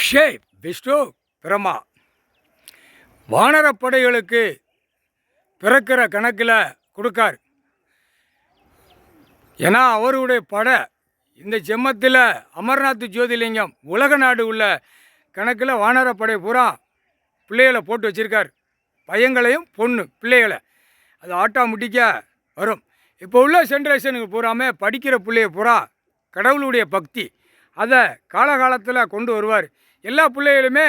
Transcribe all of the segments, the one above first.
ஷே விஷ்ணு பிரம்மா வானரப்படைகளுக்கு பிறக்கிற கணக்கில் கொடுக்கார். ஏன்னா அவருடைய படை இந்த ஜென்மத்தில் அமர்நாத் ஜோதிலிங்கம் உலக நாடு உள்ள கணக்கில் வானரப்படை பூரா பிள்ளைகளை போட்டு வச்சுருக்கார். பையங்களையும் பொண்ணு பிள்ளைகளை அது ஆட்டோமேட்டிக்க வரும். இப்போ உள்ள ஜென்ரேஷனுக்கு பூராமே படிக்கிற பிள்ளைய பூரா கடவுளுடைய பக்தி அதை காலகாலத்தில் கொண்டு வருவார். எல்லா பிள்ளைகளுமே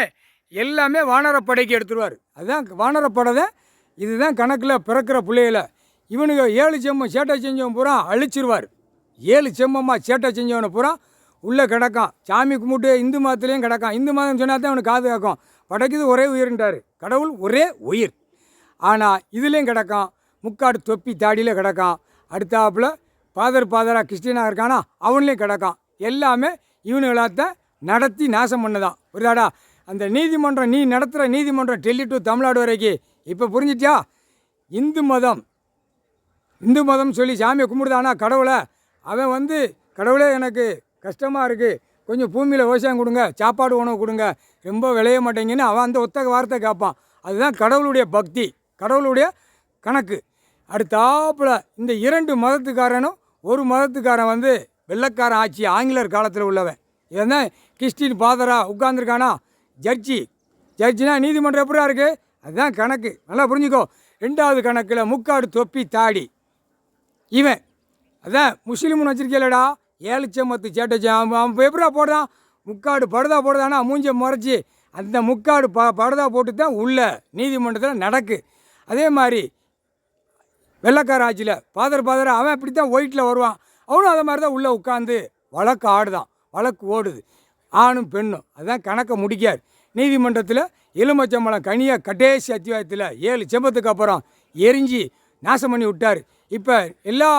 எல்லாமே வானரப்படைக்கு எடுத்துருவார். அதுதான் வானரப்படை தான். இதுதான் கணக்கில் பிறக்கிற பிள்ளைகளை இவனுக்கு 7 செம்மம் சேட்டை செஞ்சவன் பூரா அழிச்சிருவார். 7 செம்மமாக சேட்டை செஞ்சவனை பூரா உள்ளே கிடக்கான். சாமி கும்பிட்டு இந்து மதத்துலேயும் கிடக்கான். இந்து மதம் சொன்னால் தான் அவனுக்கு காது கேட்கும். படைக்குது ஒரே உயிர்ன்றார். கடவுள் ஒரே உயிர். ஆனால் இதுலேயும் கிடக்கான். முக்காடு தொப்பி தாடியில் கிடக்கான். அடுத்தாப்புல பாதராக கிறிஸ்டினாக இருக்கானா அவன்லேயும் கிடக்கான். எல்லாமே இவனுகளாத்தான் நடத்தி நாசம் பண்ணதான். புரியாடா? அந்த நீதிமன்றம் நீ நடத்துகிற நீதிமன்றம் டெல்லி டு தமிழ்நாடு வரைக்கும் இப்போ புரிஞ்சிட்டியா? இந்து மதம் சொல்லி சாமியை கும்பிடுதானா கடவுளை அவன் கடவுளே எனக்கு கஷ்டமாக இருக்குது, கொஞ்சம் பூமியில் விவசாயம் கொடுங்க, சாப்பாடு உணவு கொடுங்க, ரொம்ப விளைய மாட்டேங்கன்னு அவன் அந்த ஒத்த வார்த்தை கேட்பான். அதுதான் கடவுளுடைய பக்தி, கடவுளுடைய கணக்கு. அடுத்தாப்புல இந்த 2 மதத்துக்காரனும் ஒரு மதத்துக்காரன் வெள்ளைக்காரன் ஆட்சி ஆங்கிலர் காலத்தில் உள்ளவன். இவன் தான் கிறிஸ்டின் பாதராக உட்கார்ந்துருக்கானா. ஜட்ஜினா நீதிமன்றம் எப்படா இருக்குது? அதுதான் கணக்கு. நல்லா புரிஞ்சுக்கோ. 2வது கணக்கில் முக்காடு தொப்பி தாடி இவன் அதான் முஸ்லீம்னு வச்சிருக்கேலடா. 7 செம்மத்து சேட்டை அவன் எப்படா போடுறான்? முக்காடு படுதா போடுதானா மூஞ்ச முறைச்சி அந்த முக்காடு படுதா போட்டு தான் உள்ள நீதிமன்றத்தில் நடக்கு. அதே மாதிரி வெள்ளைக்கார ஆட்சியில் பாதரா அவன் அப்படி தான் ஒயிட்டில் வருவான். அவனும் அதை மாதிரி தான் உள்ளே உட்காந்து வழக்கு ஆடுதான். வழக்கு ஓடுது ஆணும் பெண்ணும். அதுதான் கணக்கை முடிக்கார். நீதிமன்றத்தில் எலுமச்சம்பழம் கனியை கடைசி அத்தியாயத்தில் 7 செம்பத்துக்கு அப்புறம் எரிஞ்சு நாசம் பண்ணி விட்டார். இப்போ எல்லா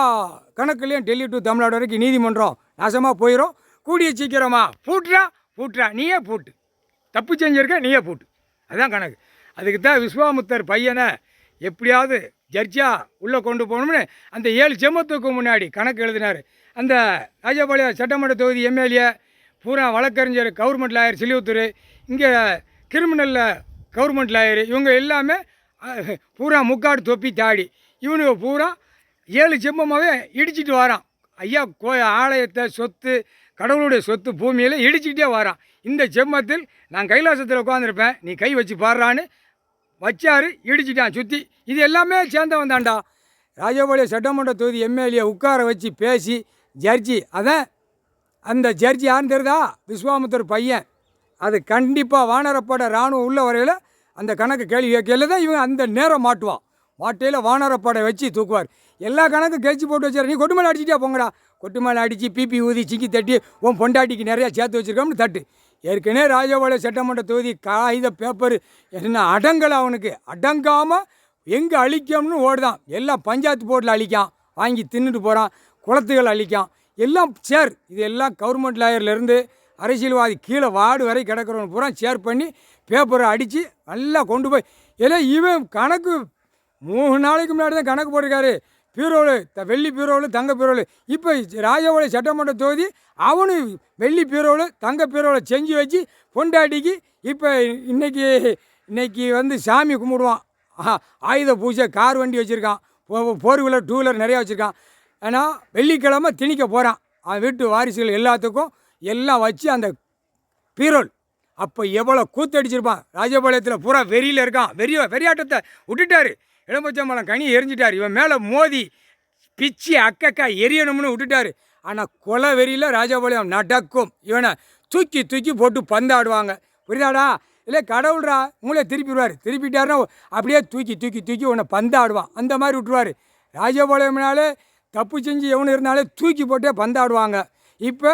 கணக்குலேயும் டெல்லி டு தமிழ்நாடு வரைக்கும் நீதிமன்றம் நாசமாக போயிடும். கூடிய சீக்கிரமா பூட்டுறா நீயே பூட்டு, தப்பு செஞ்சிருக்க நீயே பூட்டு. அதுதான் கணக்கு. அதுக்கு தான் விஸ்வாமுத்தர் பையனை எப்படியாவது ஜட்ஜாக உள்ளே கொண்டு போகணும்னு அந்த 7 செம்மத்துக்கு முன்னாடி கணக்கு எழுதினார். அந்த ராஜபாளையம் சட்டமன்ற தொகுதி எம்எல்ஏ பூரா வழக்கறிஞர் கவர்மெண்ட் லாயர் சிலிவுத்தூர், இங்கே கிரிமினலில் கவர்மெண்ட் லாயர், இவங்க எல்லாமே பூரா முக்காடு தொப்பி தாடி இவனுங்க பூரா 7 செம்மமாகவே இடிச்சிட்டு வரான். ஐயா ஆலயத்தை சொத்து கடவுளுடைய சொத்து பூமியில் இடிச்சிக்கிட்டே வரான். இந்த செம்மத்தில் நான் கைலாசத்தில் உட்காந்துருப்பேன், நீ கை வச்சு பாடுறான்னு வச்சாரு, இடிச்சிட்டான் சுற்றி. இது எல்லாமே சேர்ந்தவன் தான்டா. ராஜபாளையம் சட்டமன்ற தொகுதி எம்எல்ஏ உட்கார வச்சு பேசி ஜட்ஜி அதான் அந்த ஜட்ஜி யாருன்னு தெரியுதா? விஸ்வாமுத்தர் பையன். அது கண்டிப்பாக வானரப்படை இராணுவம் உள்ள வரையில் அந்த கணக்கு கேள்வி கேட்கல தான் இவன் அந்த நேரம் மாட்டுவான். மாட்டையில் வானரப்படை வச்சு தூக்குவார். எல்லா கணக்கும் கழிச்சு போட்டு வச்சார். நீ கொட்டு மேலே அடிச்சிட்டே போங்கடா. கொட்டு மேலே அடித்து பிபி ஊதி சிக்கி தட்டி உன் பொண்டாட்டிக்கு நிறையா சேர்த்து வச்சுருக்கோம்னு தட்டு. ஏற்கனவே ராஜபாளையம் சட்டமன்ற தொகுதி காகித பேப்பர் என்ன அடங்கலை. அவனுக்கு அடங்காமல் எங்கே அழிக்கணும்னு ஓடுதான். எல்லாம் பஞ்சாயத்து போர்டில் அழிக்கான், வாங்கி தின்னுட்டு போகிறான், குளத்துகள் அழிக்கான். எல்லாம் சேர். இது எல்லாம் கவர்மெண்ட் லாயர்லேருந்து அரசியல்வாதி கீழே வார்டு வரை கிடக்கிறவன் பூரா ஷேர் பண்ணி பேப்பரை அடித்து நல்லா கொண்டு போய் எல்லாம் இவன் கணக்கு 3 நாளைக்கு முன்னாடி தான் கணக்கு போட்டிருக்காரு. பீரோவில் வெள்ளி பீரோவில் தங்க பீரோவில். இப்போ ராஜபாளையம் சட்டமன்ற தொகுதி அவனு வெள்ளி பீரோவில் தங்க பீரோவில் செஞ்சு வச்சு பொண்டாட்டிக்கு இப்போ இன்னைக்கு சாமி கும்பிடுவான். ஆயுத பூஜை கார் வண்டி வச்சுருக்கான், 4 வீலர் 2 வீலர் நிறையா வச்சுருக்கான். ஆனால் வெள்ளிக்கிழமை திணிக்க போகிறான். அவன் வீட்டு வாரிசுகள் எல்லாத்துக்கும் எல்லாம் வச்சு அந்த பீரோல் அப்போ எவ்வளோ கூத்தடிச்சிருப்பான். ராஜபாளையத்தில் பூரா வெறியில் இருக்கான். வெறியாட்டத்தை விட்டுட்டார். எலும்பச்சம்பழம் கனி எரிஞ்சிட்டார். இவன் மேலே மோதி பிச்சு அக்கக்கா எரியணும்னு விட்டுட்டார். ஆனால் கொலை வெறியில் ராஜபாளையம் நடக்கும். இவனை தூக்கி போட்டு பந்தாடுவாங்க. புரியுதாடா? இல்லை கடவுள்ரா உங்களே திருப்பிட்டாருன்னா அப்படியே தூக்கி உன்னை பந்தாடுவான். அந்த மாதிரி விட்டுருவார். ராஜபாளையம்னாலே தப்பு செஞ்சு எவனு இருந்தாலே தூக்கி போட்டே பந்தாடுவாங்க. இப்போ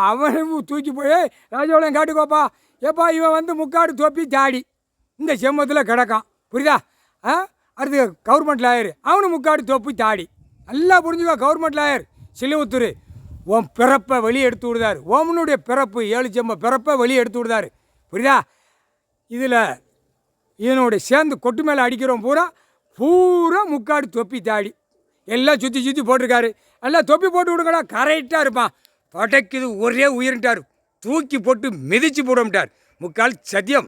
அவனும் தூக்கி போய் ராஜபாளையம் காட்டுக்கோப்பா ஏப்பா இவன் முக்காடு தொப்பி தாடி இந்த செம்மத்தில் கிடக்கான். புரியுதா? அடுத்து கவர்மெண்ட் லாயர் அவனு முக்காடு தொப்பி தாடி. நல்லா புரிஞ்சுக்கோ. கவர்மெண்ட் லாயர் சிலிவுத்தூர் உன் பிறப்பை வெளியே எடுத்து விடுதார். ஓமனுடைய பிறப்பு 7 செம்ம பிறப்பை வெளியே எடுத்து விடுதார். புரியுதா? இதில் இதனுடைய சேர்ந்து கொட்டு மேலே அடிக்கிறோம் பூரா முக்காடு தொப்பி தாடி எல்லாம் சுற்றி போட்டிருக்காரு. எல்லாம் தொப்பி போட்டு விடுங்கடா, கரெக்டாக இருப்பான். படைக்குது ஒரே உயிர்ட்டார். தூக்கி போட்டு மிதித்து போடமாட்டார். முக்கால் சத்தியம்.